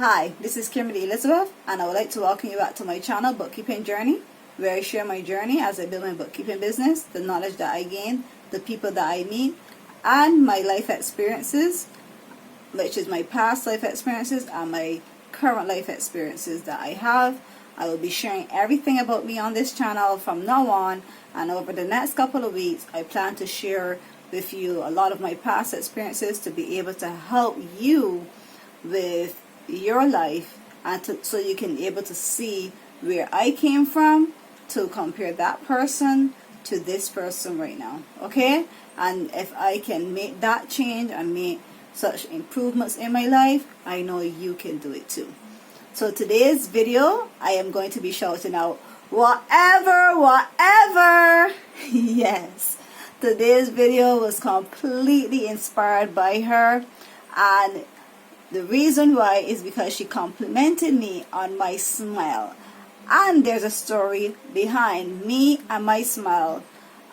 Hi, this is Kimberly Elizabeth, and I would like to welcome you back to my channel, Bookkeeping Journey, where I share my journey as I build my bookkeeping business, the knowledge that I gain, the people that I meet, and my life experiences, which is my past life experiences and my current life experiences that I have. I will be sharing everything about me on this channel from now on, and over the next couple of weeks, I plan to share with you a lot of my past experiences to be able to help you with your life, and so you can be able to see where I came from to compare that person to this person right now. Okay, and if I can make that change and make such improvements in my life, I know you can do it too. So today's video, I am going to be shouting out whatever. Yes, today's video was completely inspired by her, and the reason why is because she complimented me on my smile. And there's a story behind me and my smile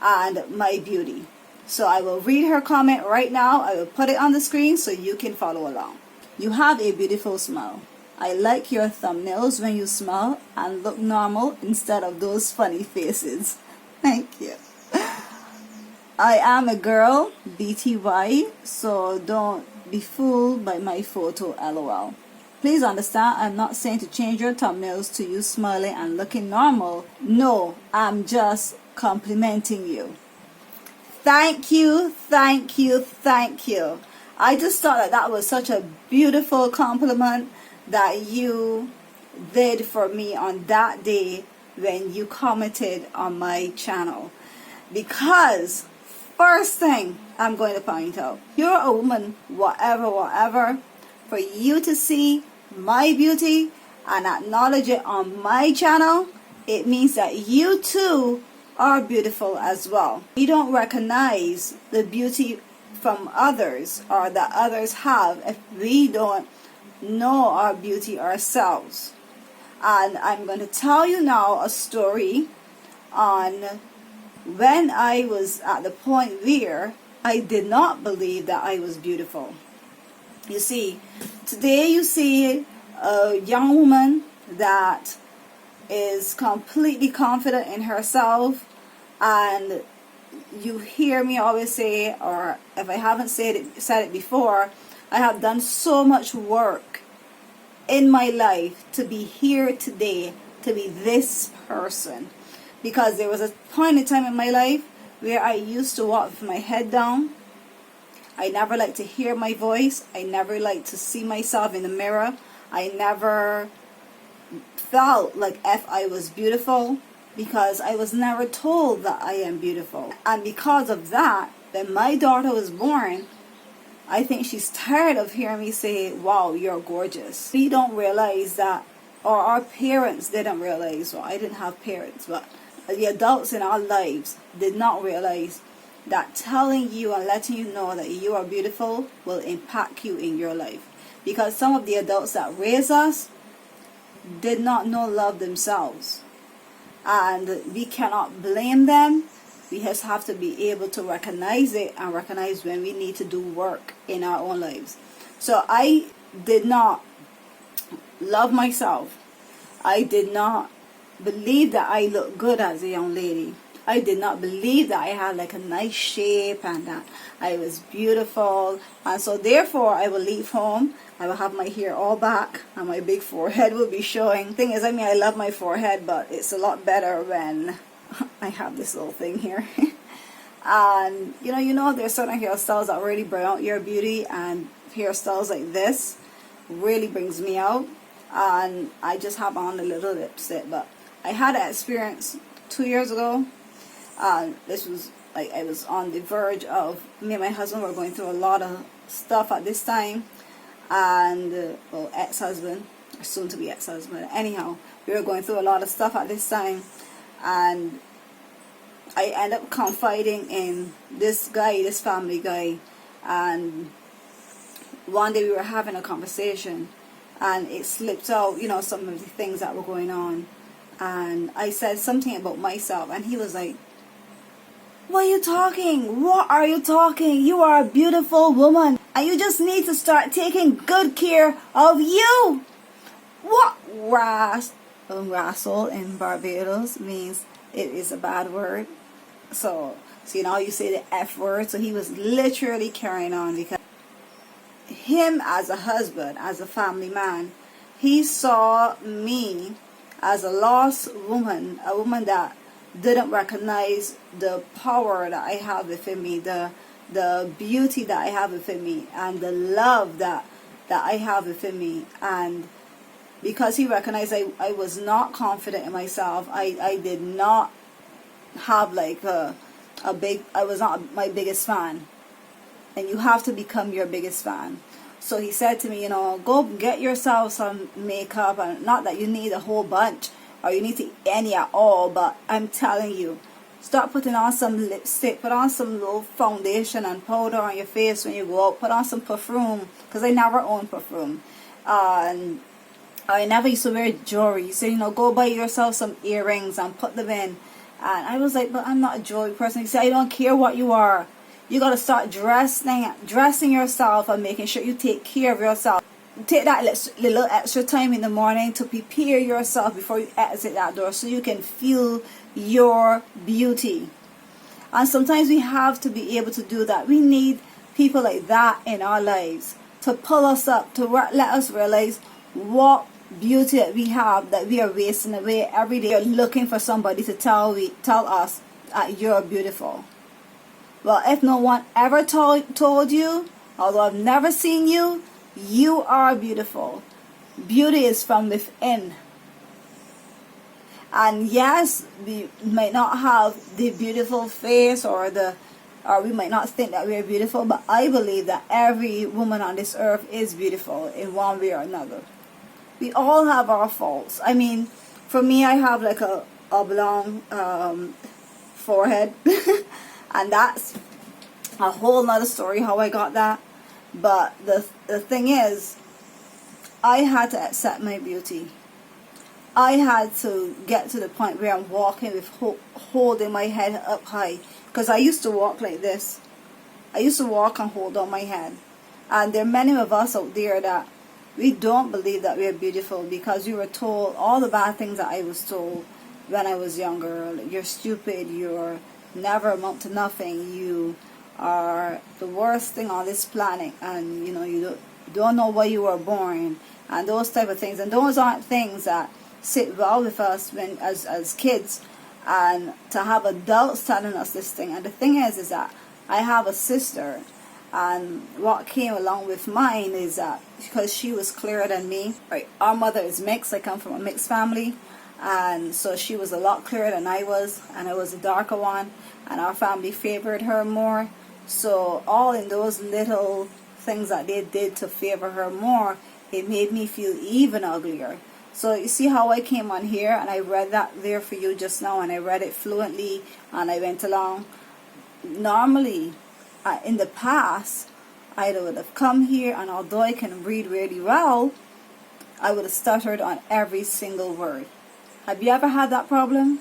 and my beauty. So I will read her comment right now. I will put it on the screen so you can follow along. You have a beautiful smile. I like your thumbnails when you smile and look normal instead of those funny faces. Thank you. I am a girl, BTY, so don't be fooled by my photo, LOL. Please understand, I'm not saying to change your thumbnails to you smiling and looking normal. No, I'm just complimenting you. Thank you. I just thought that was such a beautiful compliment that you did for me on that day when you commented on my channel. Because first thing I'm going to point out, you're a woman, whatever, for you to see my beauty and acknowledge it on my channel, it means that you too are beautiful as well. We don't recognize the beauty from others or that others have if we don't know our beauty ourselves. And I'm going to tell you now a story on when I was at the point where I did not believe that I was beautiful. You see, today you see a young woman that is completely confident in herself, and you hear me always say, or if I haven't said it before, I have done so much work in my life to be here today, to be this person. Because there was a point in time in my life where I used to walk with my head down. I never liked to hear my voice. I never liked to see myself in the mirror. I never felt like if I was beautiful, because I was never told that I am beautiful. And because of that, when my daughter was born, I think she's tired of hearing me say, wow, you're gorgeous. We don't realize that, or our parents didn't realize, well, I didn't have parents, but the adults in our lives did not realize that telling you and letting you know that you are beautiful will impact you in your life. Because some of the adults that raised us did not know love themselves. And we cannot blame them. We just have to be able to recognize it and recognize when we need to do work in our own lives. So I did not love myself. I did not believe that I looked good as a young lady. I did not believe that I had like a nice shape and that I was beautiful. And so therefore I will leave home. I will have my hair all back and my big forehead will be showing. Thing is, I mean, I love my forehead, but it's a lot better when I have this little thing here. And you know there's certain hairstyles that really bring out your beauty, and hairstyles like this really brings me out. And I just have on a little lipstick, but I had an experience 2 years ago. This was like I was on the verge of, me and my husband were going through a lot of stuff at this time, and well, ex-husband, or soon to be ex-husband, anyhow, we were going through a lot of stuff at this time, and I ended up confiding in this guy, this family guy, and one day we were having a conversation, and it slipped out, some of the things that were going on, and I said something about myself, and he was like, what are you talking? What are you talking? You are a beautiful woman, and you just need to start taking good care of you. What wrestle in Barbados means it is a bad word. So you know you say the F word. So he was literally carrying on because him as a husband, as a family man, he saw me as a lost woman, a woman that didn't recognize the power that I have within me, the beauty that I have within me, and the love that I have within me. And because he recognized I was not confident in myself, I did not have like I was not my biggest fan. And you have to become your biggest fan. So he said to me, you know, go get yourself some makeup, and not that you need a whole bunch or you need to any at all, but I'm telling you, start putting on some lipstick, put on some little foundation and powder on your face when you go out, put on some perfume, because I never owned perfume. And I never used to wear jewelry. So, you know, go buy yourself some earrings and put them in. And I was like, but I'm not a jewelry person. He said, I don't care what you are. You got to start dressing yourself and making sure you take care of yourself. Take that little extra time in the morning to prepare yourself before you exit that door so you can feel your beauty. And sometimes we have to be able to do that. We need people like that in our lives to pull us up, to let us realize what beauty that we have that we are wasting away every day. We're looking for somebody to tell us that you're beautiful. Well, if no one ever told you, although I've never seen you, you are beautiful. Beauty is from within. And yes, we might not have the beautiful face or we might not think that we're beautiful, but I believe that every woman on this earth is beautiful in one way or another. We all have our faults. I mean, for me, I have like a oblong forehead. And that's a whole nother story how I got that. But the thing is, I had to accept my beauty. I had to get to the point where I'm walking with holding my head up high. Because I used to walk like this. I used to walk and hold on my head. And there are many of us out there that we don't believe that we're beautiful because we were told all the bad things that I was told when I was younger. You're stupid, you're never amount to nothing, you are the worst thing on this planet, and you know you don't know why you were born, and those type of things. And those aren't things that sit well with us when as kids, and to have adults telling us this thing. And the thing is that I have a sister, and what came along with mine is that because she was clearer than me, right? Our mother is mixed. I come from a mixed family, and so she was a lot clearer than I was, and I was a darker one, and our family favored her more. So all in those little things that they did to favor her more, it made me feel even uglier. So you see how I came on here and I read that there for you just now, and I read it fluently and I went along. Normally, in the past, I would have come here, and although I can read really well, I would have stuttered on every single word. Have you ever had that problem?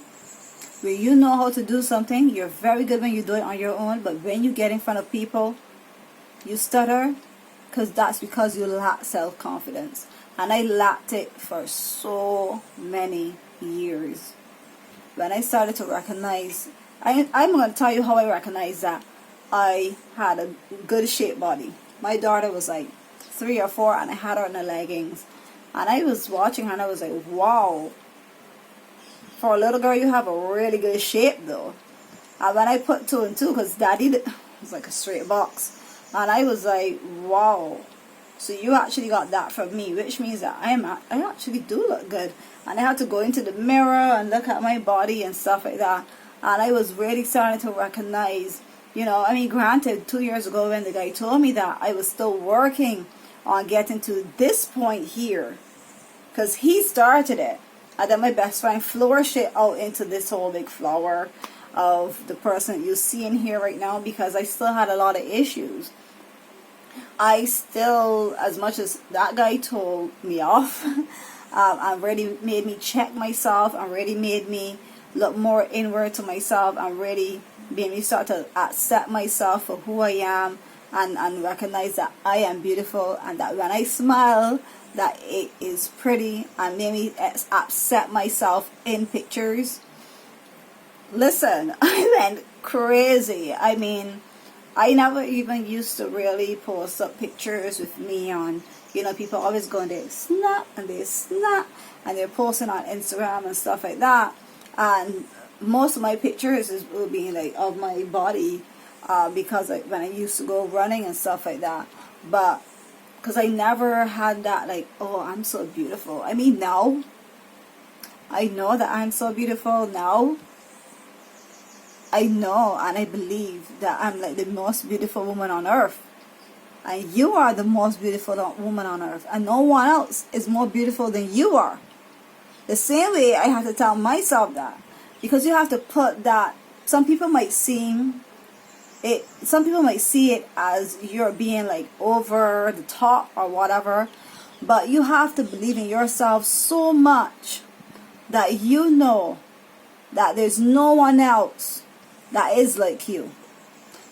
Where you know how to do something, you're very good when you do it on your own, but when you get in front of people, you stutter, because that's because you lack self-confidence. And I lacked it for so many years. When I started to recognize, I'm going to tell you how I recognized that I had a good shaped body. My daughter was like 3 or 4, and I had her in the leggings. And I was watching her and I was like, wow. For a little girl, you have a really good shape though. And when I put 2 and 2, because daddy was like a straight box, and I was like, wow. So you actually got that from me, which means that I actually do look good. And I had to go into the mirror and look at my body and stuff like that. And I was really starting to recognize, you know, I mean, granted, 2 years ago when the guy told me that, I was still working on getting to this point here, because he started it. And then my best friend flourished it out into this whole big flower of the person you see in here right now, because I still had a lot of issues. I still, as much as that guy told me off, and really made me check myself, and really made me look more inward to myself, and really made me start to accept myself for who I am, and recognize that I am beautiful, and that when I smile, that it is pretty and made me upset myself in pictures. Listen, I went crazy. I mean, I never even used to really post up pictures with me on, people always going to snap and they snap and they're posting on Instagram and stuff like that. And most of my pictures will be like of my body, because when I used to go running and stuff like that. But because I never had that like, oh, I'm so beautiful. I mean, now I know that I'm so beautiful now. I know and I believe that I'm like the most beautiful woman on earth. And you are the most beautiful woman on earth. And no one else is more beautiful than you are. The same way I have to tell myself that. Because you have to put that. Some people might see it as you're being like over the top or whatever. But you have to believe in yourself so much that you know that there's no one else that is like you.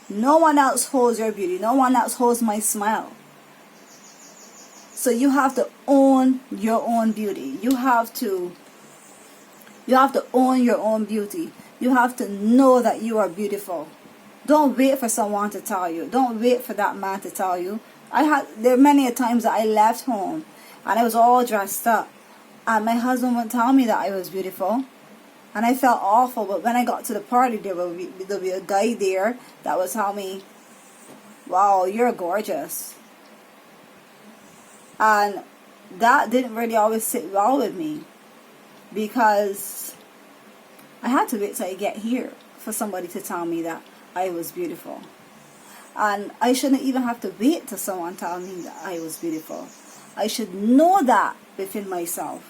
No one else holds your beauty. No one else holds my smile. So you have to own your own beauty. You have to own your own beauty. You have to know that you are beautiful. Don't wait for someone to tell you. Don't wait for that man to tell you. There are many times that I left home and I was all dressed up and my husband would tell me that I was beautiful. And I felt awful, but when I got to the party, there'll be a guy there that would tell me, wow, you're gorgeous. And that didn't really always sit well with me, because I had to wait till I get here for somebody to tell me that I was beautiful. And I shouldn't even have to wait till someone tell me that I was beautiful. I should know that within myself.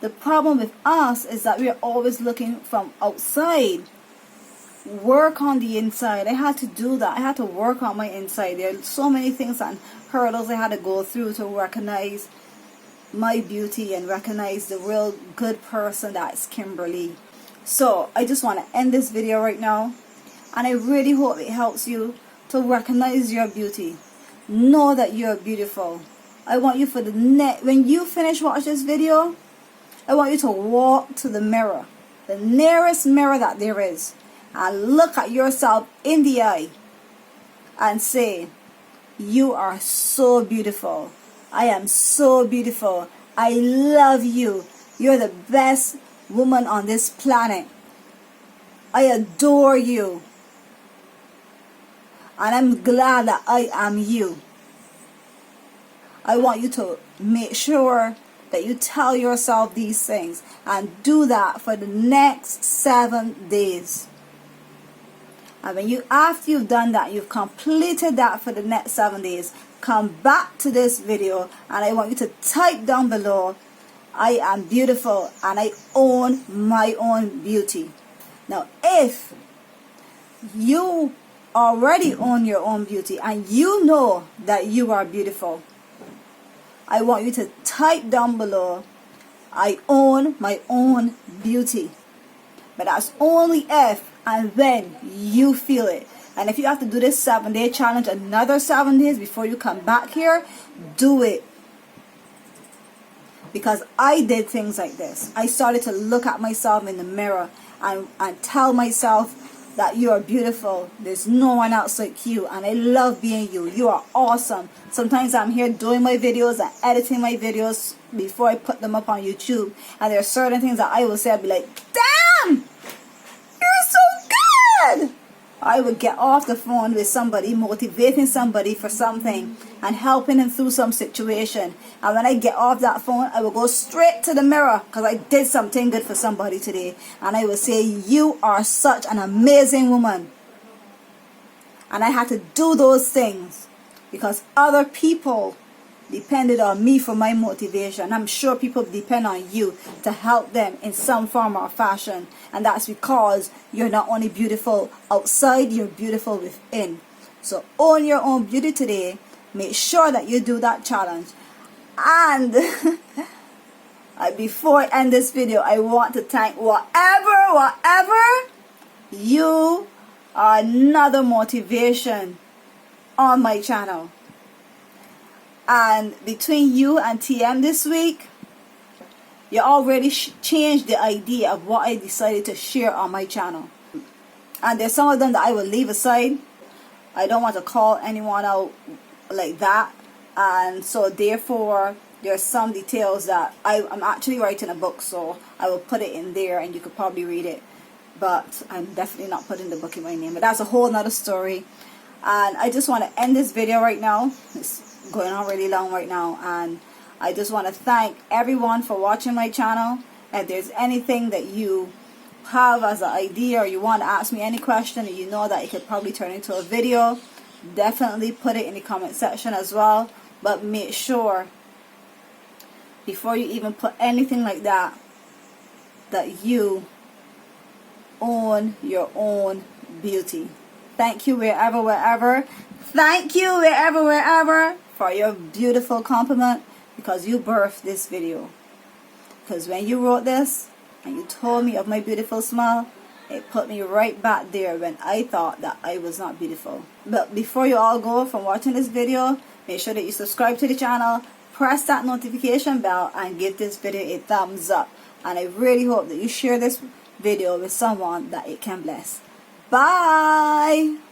The problem with us is that we're always looking from outside. Work on the inside. I had to do that. I had to work on my inside. There are so many things and hurdles I had to go through to recognize my beauty and recognize the real good person that's Kimberly. So I just want to end this video right now. And I really hope it helps you to recognize your beauty. Know that you're beautiful. I want you when you finish watching this video, I want you to walk to the mirror, the nearest mirror that there is, and look at yourself in the eye and say, you are so beautiful. I am so beautiful. I love you. You're the best woman on this planet. I adore you. And I'm glad that I am you. I want you to make sure that you tell yourself these things and do that for the next 7 days. And after you've done that, you've completed that for the next 7 days, come back to this video and I want you to type down below, I am beautiful and I own my own beauty. Now, if you already own your own beauty and you know that you are beautiful, I want you to type down below, I own my own beauty. But that's only if and when you feel it. And if you have to do this 7-day challenge another 7 days before you come back here, do it. Because I did things like this. I started to look at myself in the mirror and tell myself that you are beautiful. There's no one else like you, and I love being you. You are awesome. Sometimes I'm here doing my videos and editing my videos before I put them up on YouTube, and there are certain things that I will say, I'll be like, damn, you're so good. I would get off the phone with somebody, motivating somebody for something and helping them through some situation. And when I get off that phone, I will go straight to the mirror because I did something good for somebody today. And I will say, you are such an amazing woman. And I had to do those things because other people depended on me for my motivation. I'm sure people depend on you to help them in some form or fashion. And that's because you're not only beautiful outside, you're beautiful within. So own your own beauty today. Make sure that you do that challenge. And before I end this video, I want to thank whatever you are another motivation on my channel. And between you and TM this week, you already changed the idea of what I decided to share on my channel. And there's some of them that I will leave aside. I don't want to call anyone out like that. And so therefore, there's some details that I'm actually writing a book, so I will put it in there and you could probably read it. But I'm definitely not putting the book in my name. But that's a whole nother story. And I just want to end this video right now. It's going on really long right now. And I just want to thank everyone for watching my channel. If there's anything that you have as an idea, or you want to ask me any question and you know that it could probably turn into a video, definitely put it in the comment section as well. But make sure before you even put anything like that, that you own your own beauty. Thank you wherever. Thank you wherever for your beautiful compliment, because you birthed this video. Because when you wrote this and you told me of my beautiful smile, it put me right back there when I thought that I was not beautiful. But before you all go from watching this video, make sure that you subscribe to the channel, press that notification bell, and give this video a thumbs up. And I really hope that you share this video with someone that it can bless. Bye!